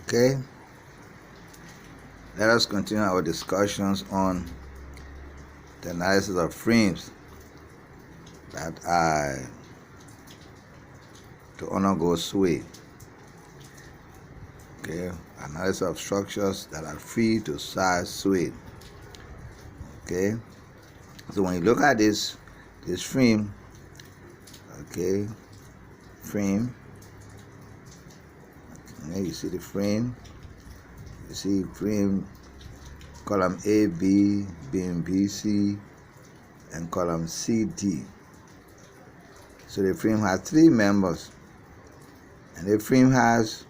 Okay, let us continue our discussions on the analysis of frames that are to undergo sway. Okay, analysis of structures that are free to side sway. Okay, so when you look at this frame, okay, frame, and you see the frame, you see frame column A, B, being BC, and column CD. So the frame has three members, and the frame has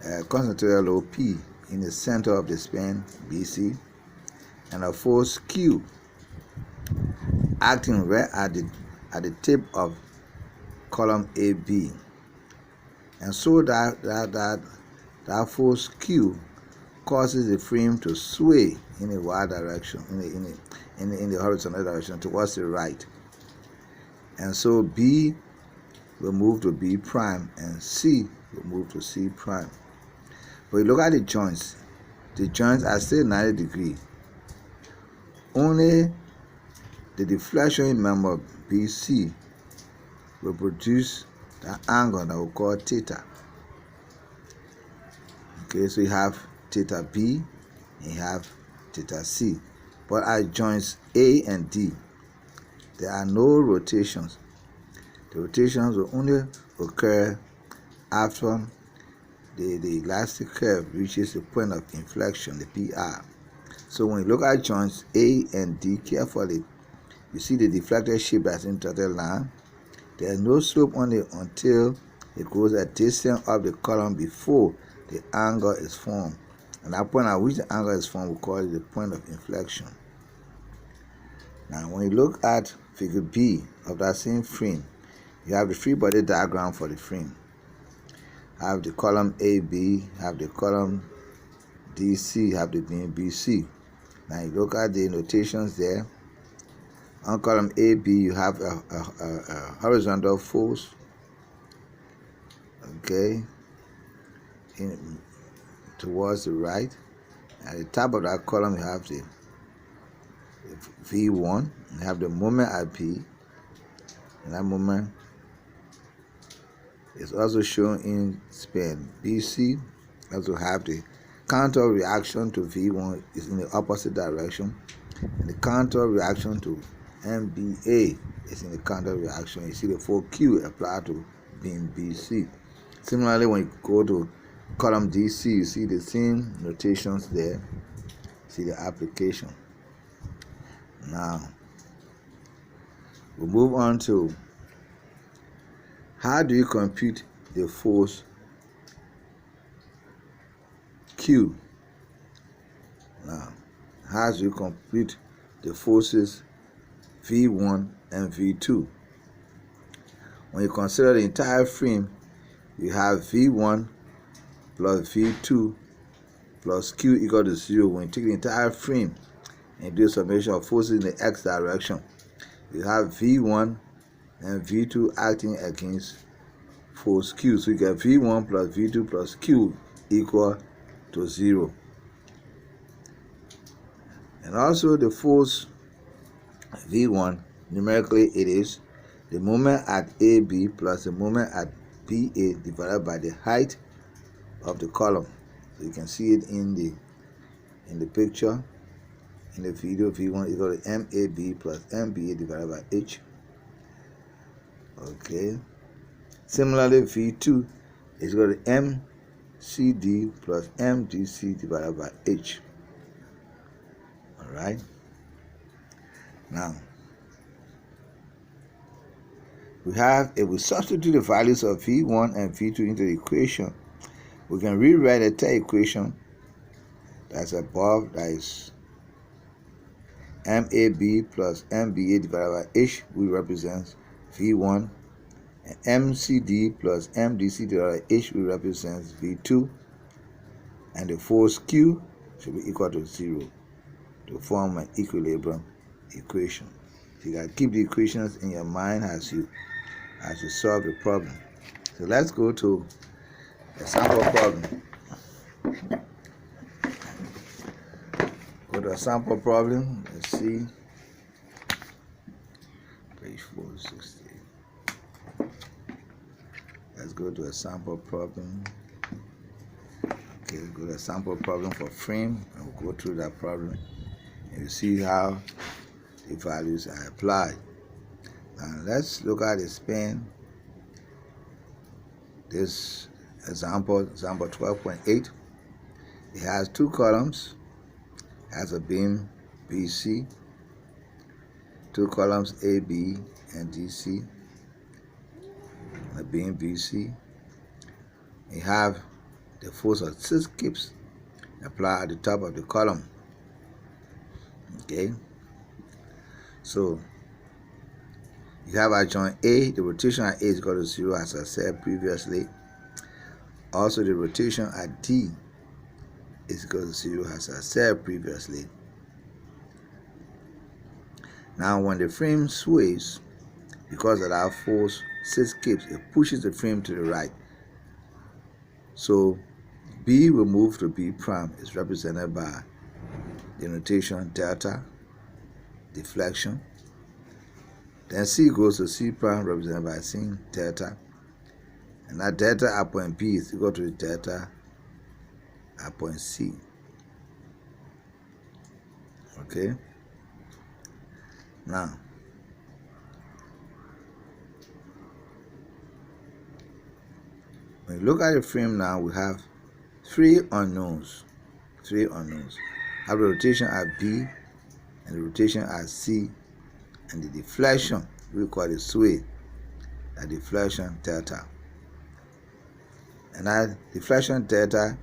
a concentrated load P in the center of the span BC, and a force Q acting right at the tip of column AB, and so that force Q causes the frame to sway in a y direction, in the horizontal direction towards the right, and so B will move to B prime and C will move to C prime. But you look at the joints are still 90 degrees. Only the deflection member BC will produce the angle that we call theta. Okay, so you have theta B and you have theta C. But at joints A and D, there are no rotations. The rotations will only occur after the elastic curve reaches the point of inflection, the PR. So when you look at joints A and D carefully, you see the deflected shape that's in the dotted line. There is no slope on it until it goes a distance of the column before the angle is formed. And that point at which the angle is formed, we call it the point of inflection. Now when you look at figure B of that same frame, you have the free body diagram for the frame. Have the column AB, have the column DC, have the beam BC. Now you look at the notations there. On column AB, you have a horizontal force, okay, towards the right. At the top of that column, you have the V1. You have the moment at P, and that moment is also shown in span BC. Also have the counter reaction to V1 is in the opposite direction, and the counter reaction to MBA is in the counter reaction. You see the 4Q applied to beam BC. Similarly, when you go to column DC, you see the same notations there. See the application. Now, we'll move on to how do you compute the force Q? Now, how do you compute the forces V1 and V2? When you consider the entire frame, you have V1 plus V2 plus Q equal to 0. When you take the entire frame and do a summation of forces in the X direction, you have V1 and V2 acting against force Q. So you get V1 plus V2 plus Q equal to 0. And also the force V1, numerically it is the moment at AB plus the moment at BA divided by the height of the column. So you can see it in the picture, in the video. V1 equal to MAB plus MBA divided by H. Okay. Similarly, V2 is equal to MCD plus MDC divided by H. Alright. Now, if we substitute the values of V1 and V2 into the equation, we can rewrite the third equation that's above, that is MAB plus MBA divided by H, which represents V1, and MCD plus MDC divided by H, which represents V2, and the force Q should be equal to 0 to form an equilibrium equation. So you got to keep the equations in your mind as you solve the problem. So let's go to A sample problem. Go to a sample problem. Let's see. Page 460. Let's go to a sample problem. Okay, go to a sample problem for frame, and we'll go through that problem and you see how the values are applied. Now let's look at the span. This example 12.8. It has two columns, has a beam BC, two columns AB and DC, a beam BC. We have the force of 6 kips applied at the top of the column. Okay, so you have at joint A, the rotation at A is equal to 0, as I said previously. Also, the rotation at D is equal to 0, as I said previously. Now, when the frame sways, because of that force 6 kips, it pushes the frame to the right. So B will move to B prime, is represented by the notation delta, deflection. Then C goes to C prime, represented by sin delta. And that delta at point B is equal to the delta at point C. Okay? Now, when you look at the frame now, we have three unknowns. We have the rotation at B, and the rotation at C, and the deflection, we call it sway, the deflection theta. And that deflection theta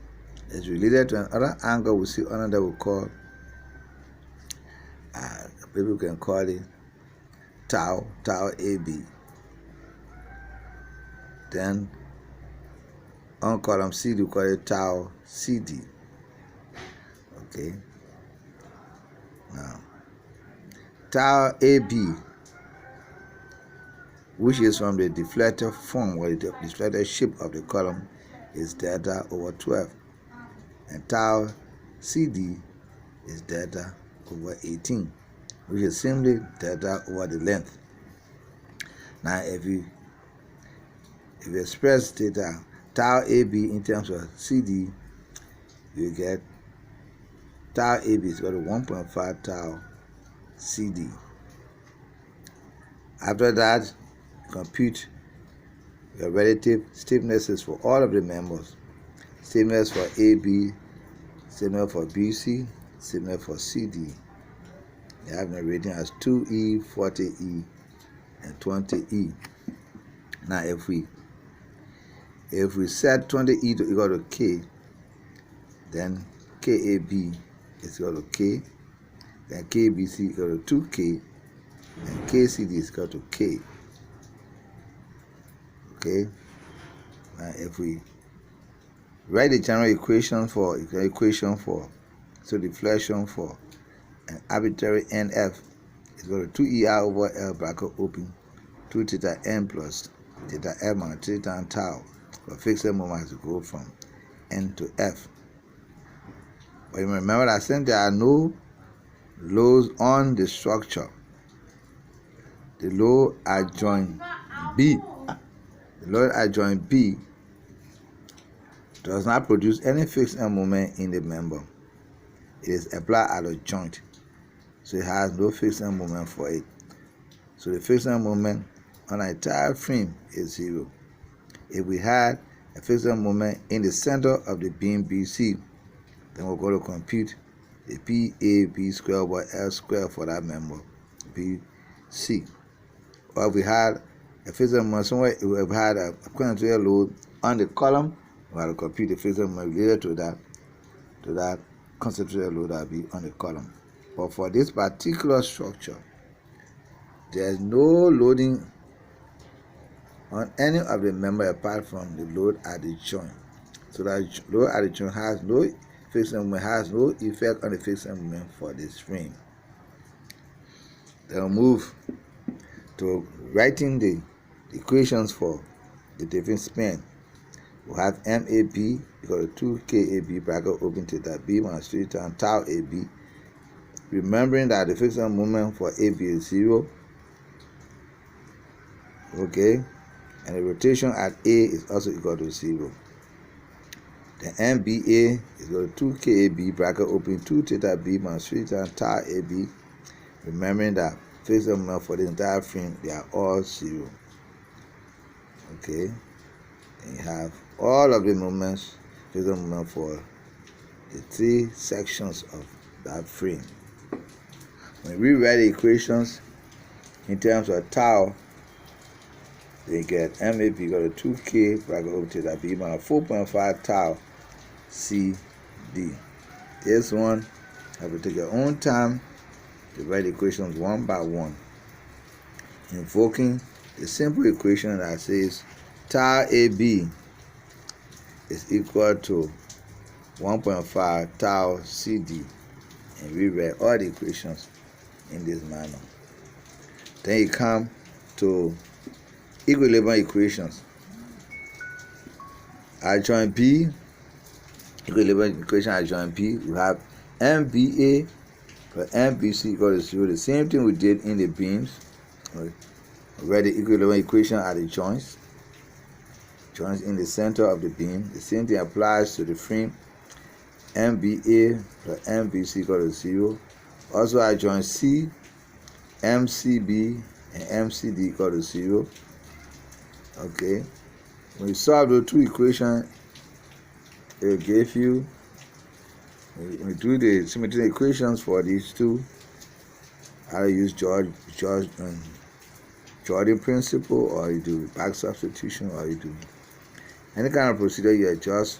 is related to another angle we see under that we call, people can call it tau AB. Then on column C, we call it tau CD. Okay. Now, tau AB, which is from the deflected form or the deflected shape of the column, is delta over 12. And tau CD is delta over 18, which is simply delta over the length. Now, if you express theta, tau AB in terms of CD, you get tau AB is equal to 1.5 tau CD. After that, compute your relative stiffnesses for all of the members. Stiffness for AB, stiffness for BC, stiffness for CD. You have the rating as 2E, 40E, and 20E. Now, if we set 20E to equal to K, then KAB is equal to K, then KBC equal to 2K, and KCD is equal to K. Okay? Now, if we write the general equation for so deflection for an arbitrary NF is equal to 2ER over L bracket open 2 theta N plus theta F minus theta and tau for fixed moment to go from N to F. But you remember that since there are no loads on the structure, the load at joint B does not produce any fixed end moment in the member. It is applied at a joint, so it has no fixed end moment for it. So the fixed end moment on an entire frame is 0. If we had a fixed end moment in the center of the beam BC, then we're going to compute the PAB squared over L squared for that member, BC. Or if we had a fixed end moment somewhere, if we have had a quantity load on the column, we have to compute the fixed end moment related to that concentrated load that will be on the column. But for this particular structure, there is no loading on any of the member apart from the load at the joint. So that load at the joint has no fixed end moment, has no effect on the fixed end moment for this frame. Then we'll move to writing the equations for the different span. we have MAB equal to 2KAB bracket open theta B minus 3 times tau AB. Remembering that the frictional moment for AB is 0. Okay, and the rotation at A is also equal to 0. The MBA is equal to 2KAB bracket open 2 theta B minus 3 times tau AB. Remembering that frictional moment for the entire frame, they are all 0. Okay, and you have all of the moments, frictional moment for the 3 sections of that frame. When we write the equations in terms of tau, they get MAB equal to 2K bracket over theta B minus 4.5 tau CD. This one, have to take your own time to write the equations one by one, invoking the simple equation that says tau AB is equal to 1.5 tau CD, and we write all the equations in this manner. Then you come to equilibrium equations. Adjoint B, equilibrium equation adjoint B, we have MBA plus MBC equal to 0. The same thing we did in the beams. We write the equilibrium equation at the joints in the center of the beam. The same thing applies to the frame. MBA plus MBC equal to 0. Also adjoint C, MCB and MCD equal to 0. Okay, when you solve those two equations, it will give you, when we do the symmetry equations for these two, how to use Jordan principle, or you do back substitution, or you do any kind of procedure you adjust,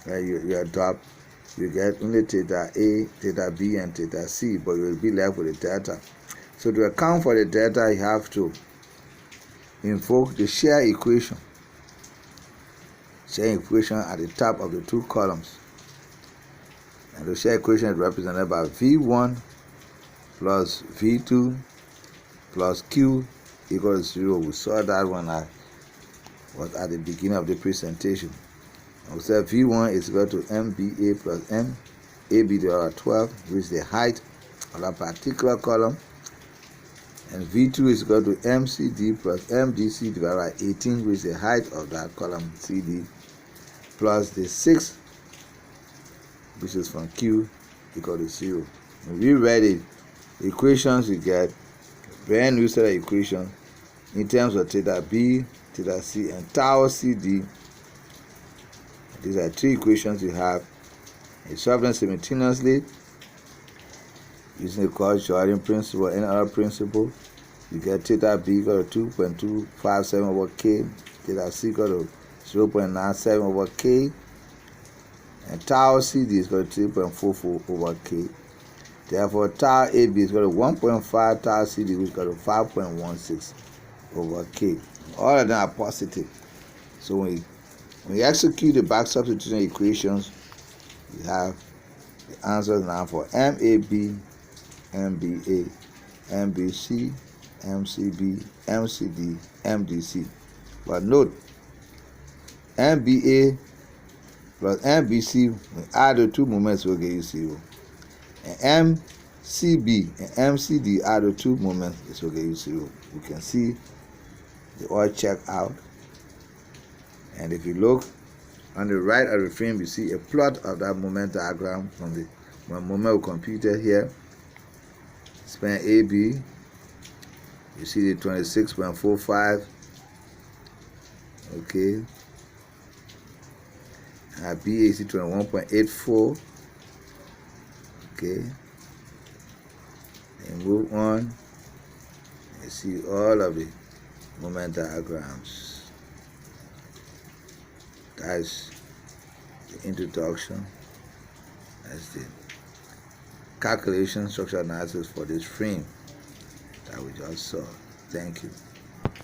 you adopt, you get only theta A, theta B, and theta C, but you will be left with the delta. So to account for the delta, you have to invoke the shear equation. Shear equation at the top of the two columns. And the shear equation is represented by V1 plus V2 plus Q equals 0. We saw that when I was at the beginning of the presentation. We said V1 is equal to MBA plus MAB divided by 12, which is the height of that particular column. And V2 is equal to MCD plus MDC divided by 18, which is the height of that column CD, plus the 6, which is from Q, equal to 0. When we write the equations, we get a brand new set of equations in terms of theta B, theta C, and tau CD. These are 3 equations you have. You solve them simultaneously using the Cauchy-Jordan principle and other principle. You get theta B equal to 2.257 over K, theta C equal to 0.97 over K, and tau CD is equal to 3.44 over K. Therefore, tau AB is equal to 1.5 tau CD, which is equal to 5.16 over K. All of them are positive. So when you execute the back substitution equations, you have the answers now for MAB, MBA, MBC, MCB, MCD, MDC. But note, MBA plus MBC, when add the two moments, will get you 0. And MCB and MCD add the two moments, it will get you 0. You can see they all check out. And if you look on the right of the frame, you see a plot of that moment diagram from the moment we computed here. Span AB, you see the 26.45. Okay. BAC 21.84. Okay. And move on. You see all of the moment diagrams. That's the introduction. That's the calculation structural analysis for this frame that we just saw. Thank you.